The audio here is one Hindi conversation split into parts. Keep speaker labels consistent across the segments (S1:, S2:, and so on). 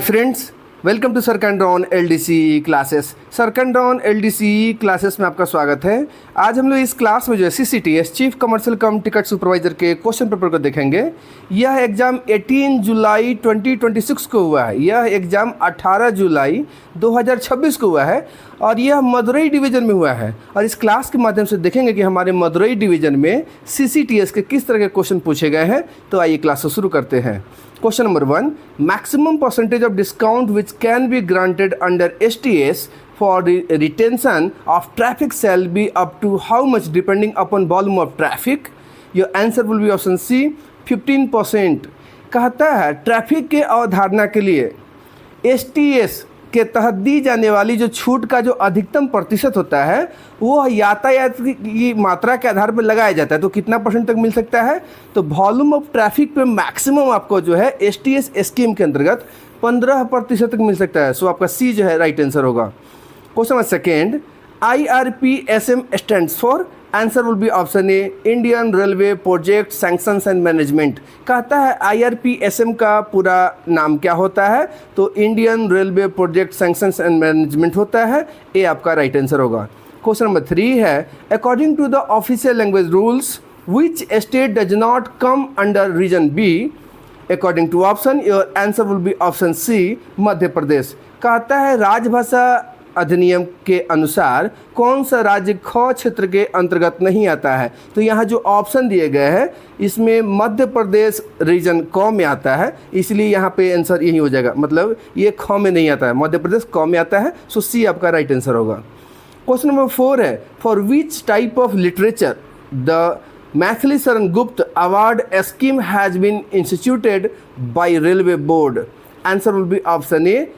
S1: फ्रेंड्स, वेलकम टू सरकंड्रॉन एलडीसी क्लासेस। सरकंड्रॉन एलडीसी क्लासेस में आपका स्वागत है। आज हम लोग इस क्लास में जो है CCTS chief commercial cum ticket supervisor के क्वेश्चन पेपर को देखेंगे। यह एग्ज़ाम 18 जुलाई 2026 को हुआ है। यह एग्ज़ाम 18 जुलाई 2026 को हुआ है और यह मदुरई डिवीज़न में हुआ है। और इस क्लास के माध्यम से देखेंगे कि हमारे मदुरई डिवीज़न में सीसीटीएस के किस तरह के क्वेश्चन पूछे गए हैं। तो आइए क्लास को शुरू करते हैं। Question number 1. Maximum percentage of discount which can be granted under STS for the retention of traffic shall be up to how much depending upon volume of traffic? Your answer will be option C, 15%। कहता है ट्रैफिक के अवधारणा के लिए STS के तहत दी जाने वाली जो छूट का जो अधिकतम प्रतिशत होता है वो यातायात की मात्रा के आधार पर लगाया जाता है। तो कितना परसेंट तक मिल सकता है? तो वॉल्यूम ऑफ ट्रैफिक पे मैक्सिमम आपको जो है STS स्कीम के अंतर्गत 15% तक मिल सकता है। सो आपका सी जो है राइट आंसर होगा। Question number second, IRPSM stands for, answer will be option A, Indian railway project sanctions and management. कहता है IRPSM का पूरा नाम क्या होता है? तो Indian railway project sanctions and management होता है। ए आपका राइट आंसर होगा। क्वेश्चन नंबर 3 है, according to the official language rules which state does not come under region B? According to option, your answer will be option C, Madhya Pradesh. कहता है राजभाषा अधिनियम के अनुसार कौन सा राज्य ख क्षेत्र के अंतर्गत नहीं आता है? तो यहाँ जो ऑप्शन दिए गए हैं इसमें मध्य प्रदेश रीजन क में आता है, इसलिए यहाँ पे आंसर यही हो जाएगा। मतलब ये ख में नहीं आता है, मध्य प्रदेश क में आता है। सो सी आपका राइट आंसर होगा। क्वेश्चन नंबर 4 है, for which type of literature the Maithili Sharan Gupt award scheme has been instituted by railway board? Answer will be option A,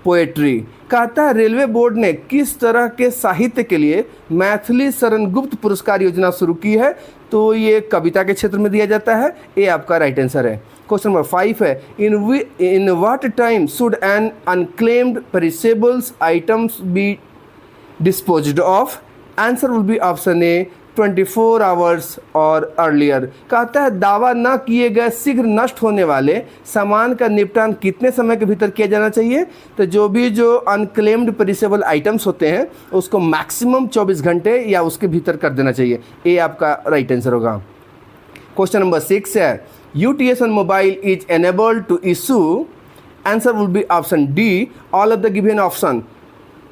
S1: poetry. कहता है रेलवे बोर्ड ने किस तरह के साहित्य के लिए मैथिली शरण गुप्त पुरस्कार योजना शुरू की है? तो ये कविता के क्षेत्र में दिया जाता है। ए आपका राइट आंसर है। क्वेश्चन नंबर 5 है, in what time should an unclaimed perishables items be disposed of? Answer will be option A, 24 hours or earlier. कहता है दावा न किए गए शीघ्र नष्ट होने वाले सामान का निपटान कितने समय के भीतर किया जाना चाहिए? तो जो अनक्लेम्ड पेरिशेबल आइटम्स होते हैं उसको मैक्सिमम 24 घंटे या उसके भीतर कर देना चाहिए। ए आपका राइट आंसर होगा। क्वेश्चन नंबर 6 है, UTS on mobile is enabled to issue? Answer will be option D, all of the given option.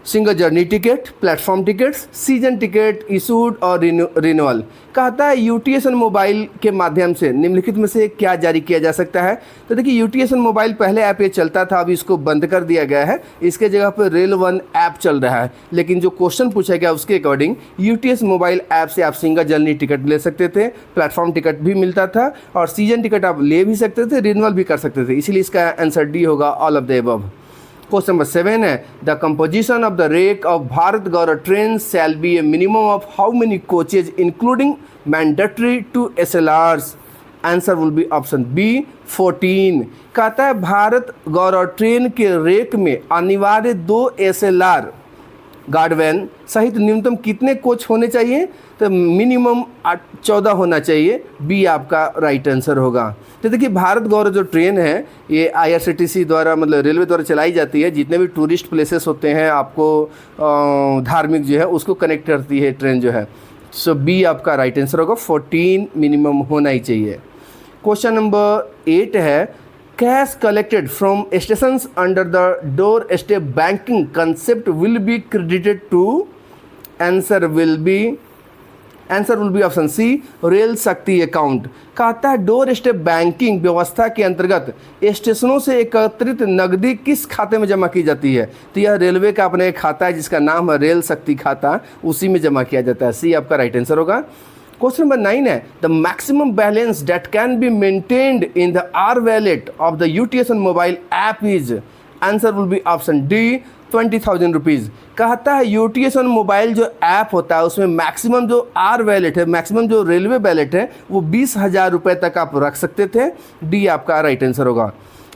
S1: Single journey ticket, platform tickets, season ticket issued और रिन्यूअल। कहता है UTS ऑन मोबाइल के माध्यम से निम्नलिखित में से क्या जारी किया जा सकता है? तो देखिए UTS ऑन मोबाइल पहले ऐप ये चलता था, अभी इसको बंद कर दिया गया है। इसके जगह पर रेल वन ऐप चल रहा है। लेकिन जो क्वेश्चन पूछा गया उसके अकॉर्डिंग UTS मोबाइल ऐप से आप सिंगल जर्नी टिकट ले सकते थे, प्लेटफॉर्म टिकट भी मिलता था और सीजन टिकट आप ले भी सकते थे, रिन्यूअल भी कर सकते थे। इसलिए इसका आंसर डी होगा, all of the above. Question number 7 है, the composition of the rake of Bharat Gaurav train shall be a minimum of how many coaches including mandatory 2 SLRs? Answer will be option B, 14। कहता है भारत गौरव ट्रेन के रेक में अनिवार्य 2 SLR गार्डवैन सहित न्यूनतम कितने कोच होने चाहिए? तो मिनिमम 14 होना चाहिए। बी आपका राइट आंसर होगा। तो देखिए भारत गौरव जो ट्रेन है ये IRCTC द्वारा मतलब रेलवे द्वारा चलाई जाती है। जितने भी टूरिस्ट प्लेसेस होते हैं आपको धार्मिक जो है उसको कनेक्ट करती है ट्रेन जो है। सो बी आपका राइट आंसर होगा, 14 मिनिमम होना ही चाहिए। क्वेश्चन नंबर 8 है, cash collected from stations under the door step banking concept will be credited to? Answer will be option C, rail Shakti account. कहता है डोर स्टेप बैंकिंग व्यवस्था के अंतर्गत स्टेशनों से एकत्रित नकदी किस खाते में जमा की जाती है? तो यह रेलवे का अपना एक खाता है जिसका नाम है रेल शक्ति खाता, उसी में जमा किया जाता है। सी आपका राइट आंसर होगा। क्वेश्चन नंबर 9 है, the maximum balance date can be maintained in the R wallet of the UTS on mobile app is? Answer will be option D, 20,000 rupees. कहता है UTS ऑन मोबाइल जो ऐप होता है उसमें मैक्सिमम जो आर वैलेट है, मैक्सिमम जो रेलवे वैलेट है वो 20,000 रुपये तक आप रख सकते थे। डी आपका राइट आंसर होगा।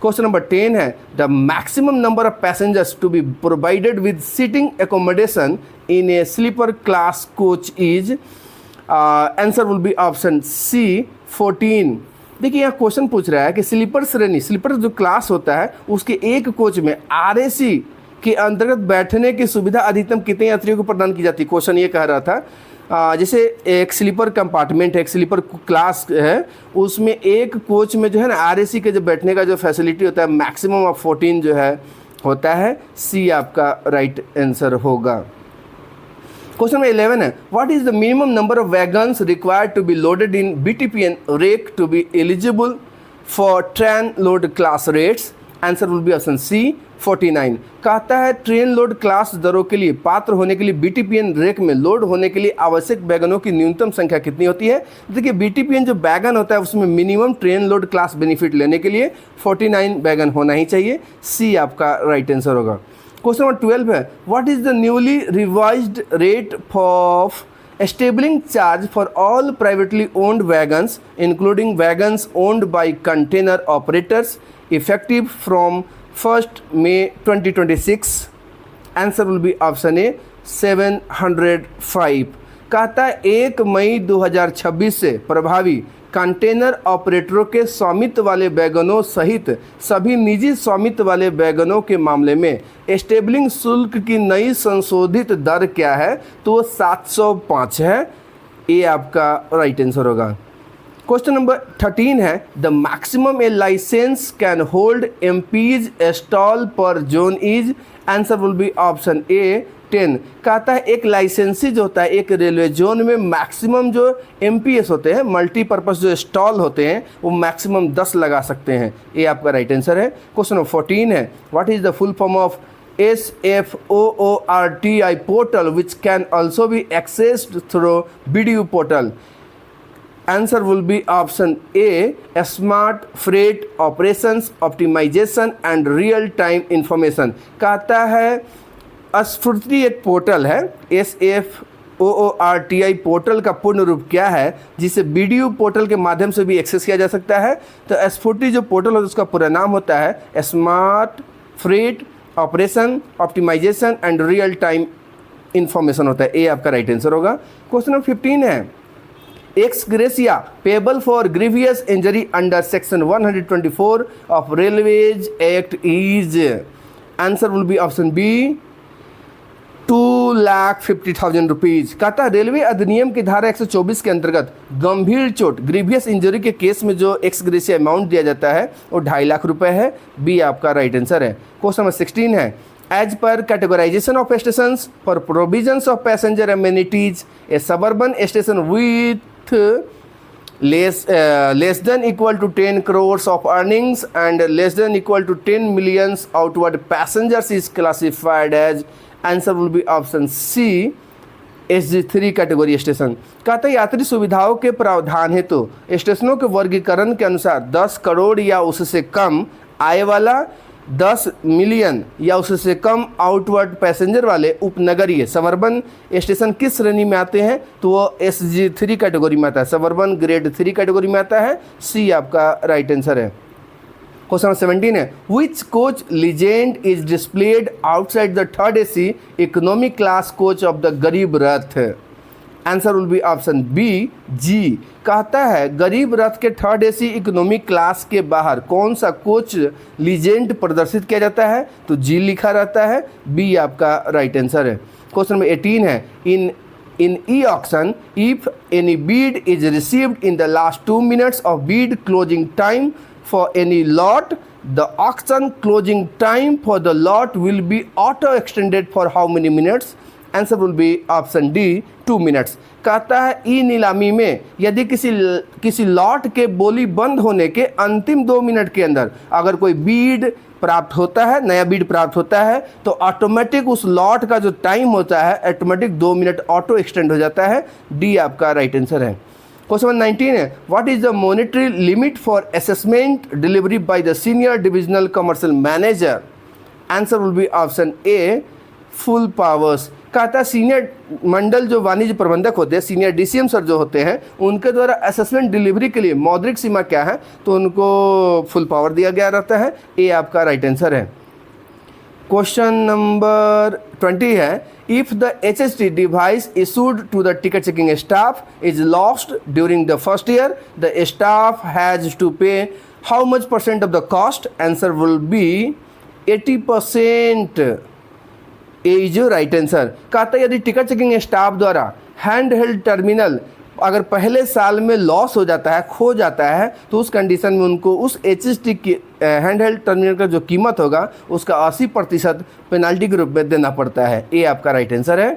S1: क्वेश्चन नंबर 10 है, the maximum number of passengers to be provided with seating accommodation in a sleeper class coach is? Answer will be option C, 14। देखिए यहाँ क्वेश्चन पूछ रहा है कि स्लीपर श्रेणी, स्लीपर जो क्लास होता है उसके एक कोच में आरएसी के अंतर्गत बैठने की सुविधा अधिकतम कितने यात्रियों को प्रदान की जाती है। क्वेश्चन ये कह रहा था जैसे एक स्लीपर कंपार्टमेंट है, एक स्लीपर क्लास है, उसमें एक कोच में जो है ना आरएसी के जो बैठने का जो फैसिलिटी होता है मैक्सिमम ऑफ 14 जो है होता है। सी आपका राइट आंसर होगा। क्वेश्चन नंबर 11 है, what is the minimum number of wagons required to be loaded in BTPN rake to be eligible for train load class rates. Answer will be option C 49। कहता है ट्रेन लोड क्लास दरों के लिए पात्र होने के लिए बीटीपीएन रेक में लोड होने के लिए आवश्यक वैगनों की न्यूनतम संख्या कितनी होती है। देखिए बीटीपीएन जो वैगन होता है उसमें minimum train load class benefit लेने के लिए 49 वैगन होना ही चाहिए। सी आपका राइट आंसर होगा। क्वेश्चन नंबर 12 है, what is the newly revised rate of established charge for all privately owned wagons including wagons owned by container operators effective from 1st May 2026। Answer will be option ए 705। कहता है 1 मई 2026 से प्रभावी कंटेनर ऑपरेटरों के स्वामित्व वाले वैगनों सहित सभी निजी स्वामित्व वाले वैगनों के मामले में एस्टेबलिंग शुल्क की नई संशोधित दर क्या है, तो वो 705 है। ये आपका राइट आंसर होगा। क्वेश्चन नंबर 13 है, the maximum a licence can hold MPS stall per zone is. Answer will be option A 10। कहता है एक लाइसेंसी जो होता है एक रेलवे जोन में मैक्सिमम जो एमपीएस होते हैं मल्टीपर्पज़ जो स्टॉल होते हैं वो मैक्सिमम 10 लगा सकते हैं। ये आपका राइट आंसर है। क्वेश्चन नंबर 14 है, what is the full form of SFOORTI portal which can also be accessed through BDU portal. Answer will be option A smart freight operations optimisation and real time information. कहता है स्फूर्ति एक पोर्टल है, SFOORTI पोर्टल का पूर्ण रूप क्या है जिसे BDU पोर्टल के माध्यम से भी एक्सेस किया जा सकता है। तो स्फूर्ति जो पोर्टल होता है उसका पूरा नाम होता है smart freight operation optimisation and real time information होता है। ये आपका राइट आंसर होगा। क्वेश्चन नंबर 15 है, ex gratia payable for grievous injury under section 124 of railways act is. Answer will be option B 2,50,000 rupees. कहता है रेलवे अधिनियम की धारा 124 के अंतर्गत गंभीर चोट ग्रीवियस इंजरी के केस में जो एक्स ग्रेसिया अमाउंट दिया जाता है वो 2.5 लाख रुपए है। बी आपका राइट आंसर है। क्वेश्चन नंबर 16 है, as per categorisation of stations for provisions of passenger amenities a suburban station with less than equal to 10 crores of earnings and less than equal to 10 millions outward passengers is classified as। Answer will be option C SG3 category station. कहता है यात्री सुविधाओं के प्रावधान हेतु तो स्टेशनों के वर्गीकरण के अनुसार 10 करोड़ या उससे कम आय वाला, 10 मिलियन या उससे कम आउटवर्ड पैसेंजर उपनगरीय उपनगरीय सबर्बन स्टेशन किस श्रेणी में आते हैं, तो वो SG3 कैटेगरी में आता है, सबर्बन ग्रेड 3 कैटेगरी में आता है। सी आपका राइट आंसर है। क्वेश्चन नंबर 17 है, which coach legend is displayed outside the third AC economic class coach of the Garib Rath. Answer will be option B G. कहता है गरीब रथ के थर्ड AC इकोनॉमिक क्लास के बाहर कौन सा कोच लीजेंड प्रदर्शित किया जाता है, तो जी लिखा रहता है। बी आपका राइट आंसर है। क्वेश्चन नंबर 18 है, in e-auction if any bid is received in the last 2 minutes of bid closing time for any lot, the auction closing time for the lot will be auto extended for how many minutes? Answer will be option D 2 minutes. कहता है ई नीलामी में यदि किसी लॉट के बोली बंद होने के अंतिम 2 मिनट के अंदर अगर कोई बीड प्राप्त होता है, नया बीड प्राप्त होता है, तो ऑटोमेटिक उस लॉट का जो टाइम होता है ऑटोमेटिक 2 मिनट ऑटो एक्सटेंड हो जाता है। डी आपका राइट आंसर है। क्वेश्चन नंबर 19 है, what is the monetary limit for assessment delivery by the senior divisional commercial manager? Answer will be option a full powers. कहता है सीनियर मंडल जो वाणिज्य प्रबंधक होते हैं, सीनियर DCM सर जो होते हैं, उनके द्वारा असेसमेंट डिलीवरी के लिए मौद्रिक सीमा क्या है, तो उनको फुल पावर दिया गया रहता है। ये आपका राइट आंसर है। क्वेश्चन नंबर 20 है, if the HST device issued to the ticket checking staff is lost during the first year, the staff has to pay how much % of the cost? Answer will be 80%। A is your right answer. कहता है यदि टिकट चेकिंग स्टाफ द्वारा हैंड हेल्ड टर्मिनल अगर पहले साल में लॉस हो जाता है, खो जाता है, तो उस कंडीशन में उनको उस HST की हैंड हेल्ड टर्मिनल का जो कीमत होगा उसका 80% पेनाल्टी के रूप में देना पड़ता है। ये आपका राइट आंसर है।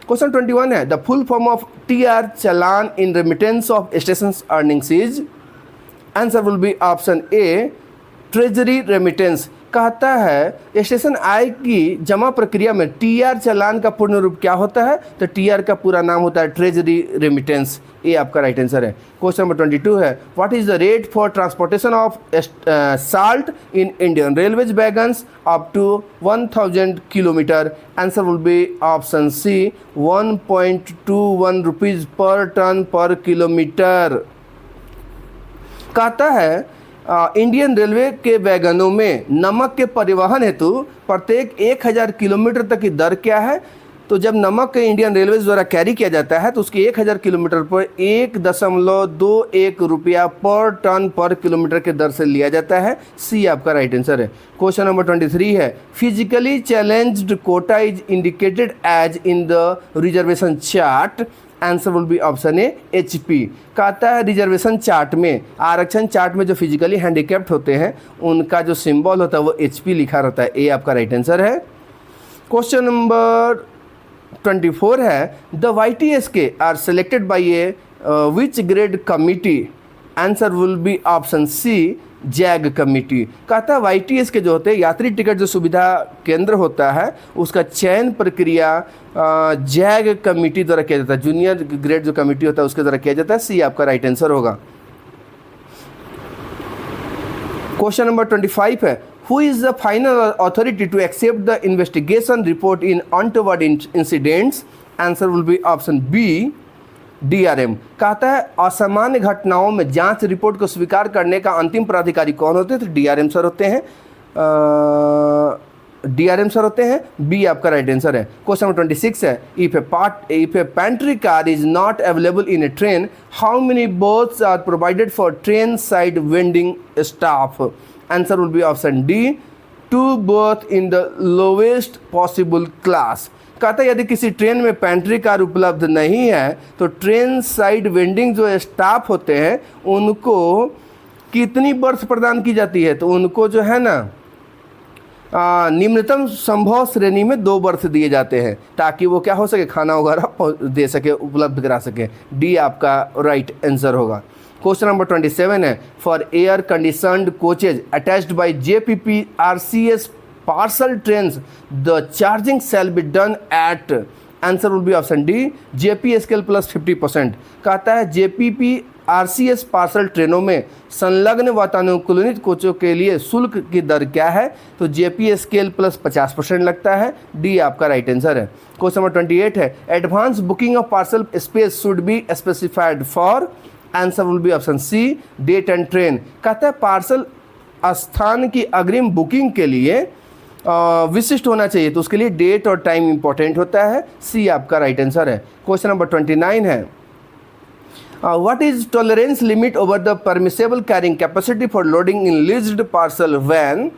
S1: क्वेश्चन 21 है, the full form of TR challan in remittance of station earnings is? Answer will be option A treasury remittance. कहता है स्टेशन आय की जमा प्रक्रिया में TR चालान का पूर्ण रूप क्या होता है? तो TR का पूरा नाम होता है ट्रेजरी रेमिटेंस। ये आपका राइट आंसर है। क्वेश्चन नंबर 22 है, what is the rate for transportation of salt in Indian railways wagons up to 1000 kilometre? Answer will be option C 1.21 rupees per ton per kilometre. कहता है इंडियन रेलवे के वैगनों में नमक के परिवहन हेतु प्रत्येक 1000 किलोमीटर तक की दर क्या है? तो जब नमक के इंडियन रेलवेज द्वारा कैरी किया जाता है तो उसकी 1000 किलोमीटर पर 1.21 रुपया पर टन पर किलोमीटर के दर से लिया जाता है। सी आपका राइट आंसर है। क्वेश्चन नंबर 23 है, physically challenged quota is indicated as in the reservation chart? Answer will be option A HP। कहता है रिजर्वेशन चार्ट में, आरक्षण चार्ट में जो फिजिकली हैंडीकैप्ड होते हैं उनका जो सिंबल होता है वो HP लिखा रहता है। ए आपका राइट आंसर है। क्वेश्चन नंबर 24 है, the YTSK are selected by a which grade committee? Answer will be option C JAG committee. कहता है YTSK जो होते हैं यात्री टिकट जो सुविधा केंद्र होता है उसका चयन प्रक्रिया जैग कमिटी द्वारा किया जाता है। जूनियर ग्रेड जो कमिटी होता है उसके द्वारा किया जाता है। सी आपका राइट आंसर होगा। क्वेश्चन नंबर 25 है, who is the final authority to accept the investigation report in untoward incidents? Answer will be option B DRM। कहता है असामान्य घटनाओं में जांच रिपोर्ट को स्वीकार करने का अंतिम प्राधिकारी कौन होते हैं? तो DRM सर होते हैं। DRM सर होते हैं। बी आपका राइट आंसर है। क्वेश्चन नंबर 26 है, if a pantry car is not available in a train, how many berths are provided for train side vending staff? Answer will be option D 2 berth in the lowest possible class. कहता है यदि किसी ट्रेन में पेंट्री कार उपलब्ध नहीं है तो ट्रेन साइड वेंडिंग जो स्टाफ होते हैं उनको कितनी बर्थ प्रदान की जाती है? तो उनको जो है ना निम्नतम संभव श्रेणी में 2 बर्थ दिए जाते हैं ताकि वो क्या हो सके, खाना वगैरह दे सके, उपलब्ध करा सके। डी आपका राइट आंसर होगा। क्वेश्चन नंबर 27 है, for air conditioned coaches attached bye JPPRCS parcel trains the charging shall be done at? Answer will be option D JPSK plus 50%। कहता है JPPRCS पार्सल ट्रेनों में संलग्न वातानुकूलित कोचों के लिए शुल्क की दर क्या है? तो JPSK प्लस 50% लगता है। डी आपका राइट आंसर है। क्वेश्चन नंबर 28 है, advance booking of parcel space should be specified for? Answer will be option C date and train. कहता है पार्सल स्थान की अग्रिम बुकिंग के लिए विशिष्ट होना चाहिए तो उसके लिए डेट और टाइम इंपॉर्टेंट होता है। सी आपका राइट आंसर है। क्वेश्चन नंबर 29 है, what is tolerance limit over the permissible carrying capacity for loading in leased parcel van?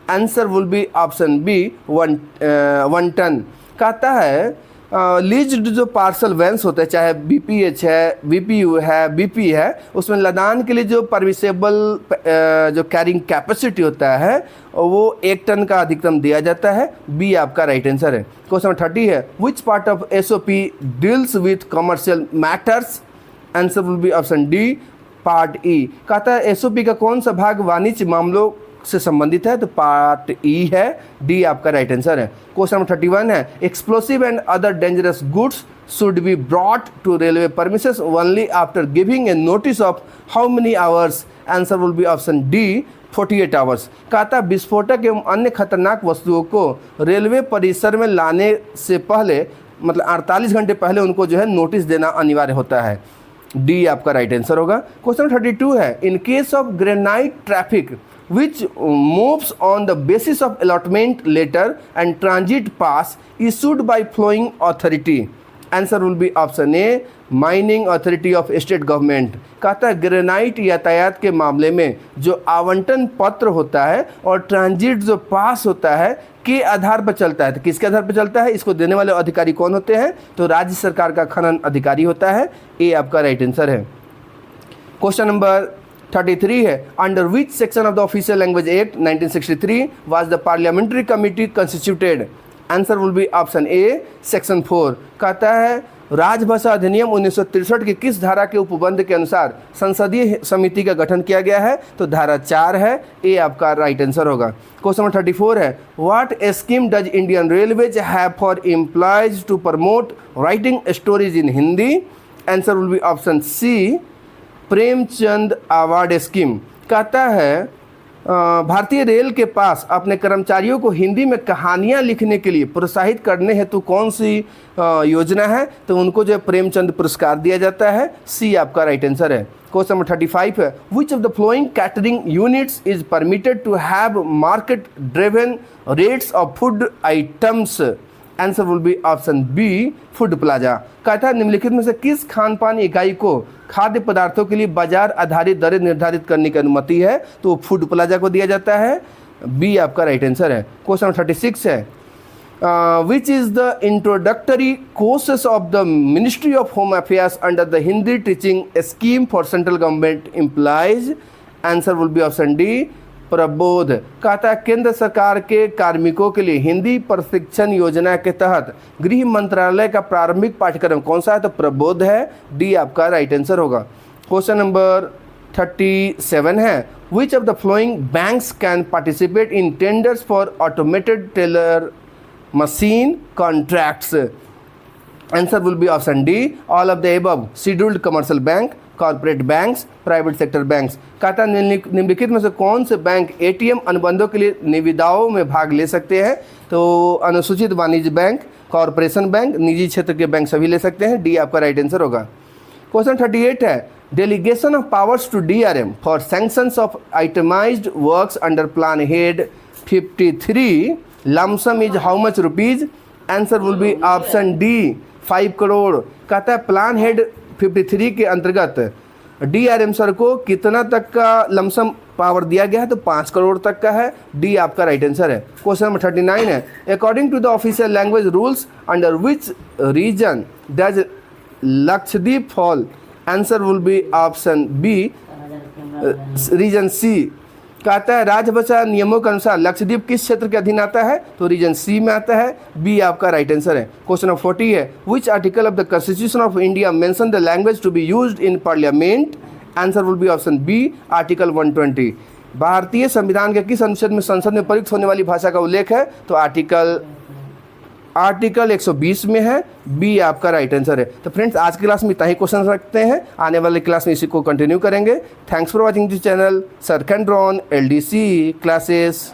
S1: Answer will be option B 1 ton. कहता है लीज्ड जो पार्सल वैन्स होते हैं चाहे BPH है, BPU है, BP है, उसमें लदान के लिए जो परमिसेबल जो कैरिंग कैपेसिटी होता है वो 1 टन का अधिकतम दिया जाता है। बी आपका राइट आंसर है। क्वेश्चन नंबर 30 है, which part of SOP deals with commercial matters? Answer will be option D part E. कहता है SOP का कौन सा भाग वाणिज्य मामलों से संबंधित है? तो पार्ट ई है। डी आपका राइट आंसर है। क्वेश्चन नंबर 31 है, explosive and other dangerous goods should be brought to railway premises only after giving a notice of how many hours? Answer will be option D 48 hours. कहता है विस्फोटक एवं अन्य खतरनाक वस्तुओं को रेलवे परिसर में लाने से पहले मतलब 48 घंटे पहले उनको जो है नोटिस देना अनिवार्य होता है। डी आपका राइट आंसर होगा। क्वेश्चन 32 है, in case of granite traffic which moves on the basis of allotment letter and transit pass issued by flowing authority. Answer will be option A mining authority of state government. कहता है ग्रेनाइट यातायात के मामले में जो आवंटन पत्र होता है और ट्रांजिट जो पास होता है के आधार पर चलता है। तो किसके आधार पर चलता है? इसको देने वाले अधिकारी कौन होते हैं? तो राज्य सरकार का खनन अधिकारी होता है। ए आपका राइट आंसर है। क्वेश्चन नंबर 33 है, under which section of the official language act 1963 was the parliamentary committee constituted? Answer will be option A section 4। कहता है राजभाषा अधिनियम 1963 की किस धारा के उपबंध के अनुसार संसदीय समिति का गठन किया गया है? तो धारा 4 है। ए आपका राइट आंसर होगा। क्वेश्चन नंबर 34 है, what scheme does Indian railways have for employees to promote writing stories in Hindi? Answer will be option C Premchand award scheme. कहता है भारतीय रेल के पास अपने कर्मचारियों को हिंदी में कहानियाँ लिखने के लिए प्रोत्साहित करने हेतु कौन सी योजना है? तो उनको जो प्रेमचंद पुरस्कार दिया जाता है। सी आपका राइट आंसर है। क्वेश्चन नंबर 35 है, which of the following catering units is permitted to have market driven rates of food items? Answer will be option B food plaza. कहता है निम्नलिखित में से किस खान पान इकाई को खाद्य पदार्थों के लिए बाजार आधारित दरें निर्धारित करने की अनुमति है? तो फूड प्लाजा को दिया जाता है। बी आपका राइट आंसर है। क्वेश्चन नंबर 36 है, which is the introductory courses of the ministry of home affairs under the Hindi teaching scheme for central government employees? Answer will be option D Prabodh. कहता है केंद्र सरकार के कार्मिकों के लिए हिंदी प्रशिक्षण योजना के तहत गृह मंत्रालय का प्रारंभिक पाठ्यक्रम कौन सा है? तो प्रबोध है। डी आपका राइट आंसर होगा। क्वेश्चन नंबर 37 है, which of the flowing banks can participate in tenders for automated teller machine contracts? Answer will be option D all of the above scheduled commercial bank, corporate banks, private sector banks. कहता है निम्नलिखित में से कौन से बैंक एटीएम अनुबंधों के लिए निविदाओं में भाग ले सकते हैं? तो अनुसूचित वाणिज्य बैंक, कॉर्पोरेशन बैंक, निजी क्षेत्र के बैंक सभी ले सकते हैं। डी आपका राइट आंसर होगा। क्वेश्चन 38 है, delegation of powers to DRM for sanctions of itemised works under plan head 53 lump sum is how much rupees? Answer will be option D 5 crore. कहता है प्लान हेड 53 के अंतर्गत डीआरएम सर को कितना तक का लमसम पावर दिया गया है? तो 5 करोड़ तक का है। डी आपका राइट आंसर है। क्वेश्चन नंबर 39 है, according to the official language rules under which region does Lakshadweep fall? Answer will be option B region C. कहता है राजभाषा नियमों के अनुसार लक्षद्वीप किस क्षेत्र के अधीन आता है? तो रीजन सी में आता है। बी आपका राइट आंसर है। क्वेश्चन नंबर 40 है, which article of the constitution of India mention the language to be used in parliament? Answer will be option B article 120। भारतीय संविधान के किस अनुच्छेद में संसद में प्रयुक्त होने वाली भाषा का उल्लेख है? तो आर्टिकल 120 में है। बी आपका राइट आंसर है। तो फ्रेंड्स आज की क्लास में इतना ही क्वेश्चन रखते हैं, आने वाले क्लास में इसी को कंटिन्यू करेंगे। Thanks for watching this channel sir can drawn LDC classes.